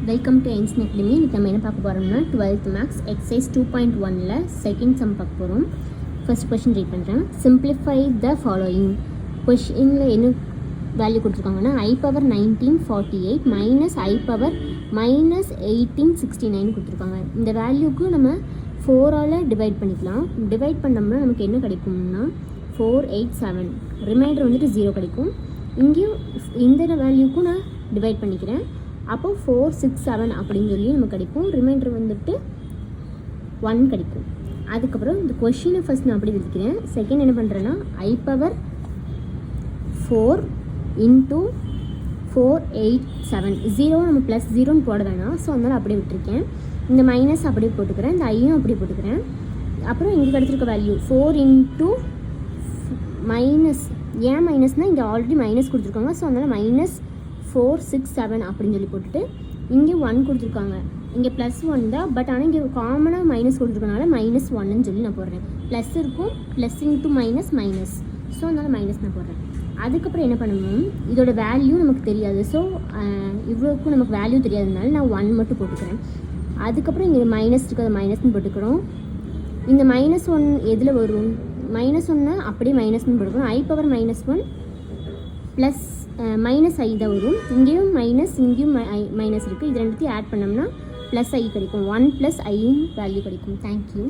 Welcome to எயின்ஸ் academy. இன்றைக்கி நம்ம என்ன பார்க்க போகிறோம்னா 12th மேக்ஸ் எக்ஸசைஸ் 2.1ல் செகண்ட் சம் பார்க்க போகிறோம். ஃபர்ஸ்ட் கொஷின் ரீட் பண்ணுறேன். Simplify the following. கொஷினில் என்ன வேல்யூ கொடுத்துருக்காங்கன்னா i⁻1948 மைனஸ் i⁻−1869 கொடுத்துருக்காங்க. இந்த வேல்யூக்கு நம்ம 4ஆல் டிவைட் பண்ணிக்கலாம். டிவைட் பண்ணோம்னா நமக்கு என்ன கிடைக்கும்னா 487. ரிமைண்டர் வந்துட்டு 0 கிடைக்கும். இங்கேயும் இந்த வேல்யூக்கும் நான் டிவைட் பண்ணிக்கிறேன். அப்போ 467 அப்படின்னு சொல்லி நமக்கு கிடைக்கும். ரிமைண்டர் வந்துட்டு 1 கிடைக்கும். அதுக்கப்புறம் இந்த கொஷினை ஃபஸ்ட் நான் அப்படி எழுதிக்கிறேன். செகண்ட் என்ன பண்ணுறேன்னா i⁻4 × 487. 0 நம்ம +0ன்னு போட வேணாம். ஸோ அதனால் அப்படியே விட்டுருக்கேன். இந்த மைனஸ் அப்படியே போட்டுக்கிறேன். இந்த ஐயும் அப்படியே போட்டுக்கிறேன். அப்புறம் இங்கே கிடச்சிருக்க வேல்யூ 4 × மைனஸ். ஏன் மைனஸ்னால் இங்கே ஆல்ரெடி மைனஸ் கொடுத்துருக்காங்க. ஸோ அதனால் -467 அப்படின்னு சொல்லி போட்டுட்டு இங்கே 1 கொடுத்துருக்காங்க. இங்கே +1 தான், பட் ஆனால் இங்கே காமனாக மைனஸ் கொடுத்துருக்கனால -1ன்னு சொல்லி நான் போடுறேன். ப்ளஸ் இருக்கும், ப்ளஸ் இன்ட்டு மைனஸ். ஸோ அதனால் மைனஸ் நான் போடுறேன். அதுக்கப்புறம் என்ன பண்ணணும், இதோட வேல்யூ நமக்கு தெரியாது. ஸோ இவ்வளோக்கும் நமக்கு வேல்யூ தெரியாததுனால நான் 1 மட்டும் போட்டுக்கிறேன். அதுக்கப்புறம் இங்கே மைனஸ் இருக்கிறத மைனஸ்ன்னு போட்டுக்கிறோம். இந்த -1 எதில் வரும்? -1 அப்படியே மைனஸ்ன்னு போட்டுக்கிறோம். i⁻−1 ப்ளஸ் -i தான் வரும். இங்கேயும் மைனஸ், இங்கேயும் மைனஸ் இருக்குது. இது ரெண்டுத்தையும் ஆட் பண்ணோம்னா +i கிடைக்கும். 1 + i வேல்யூ கிடைக்கும். தேங்க்யூ.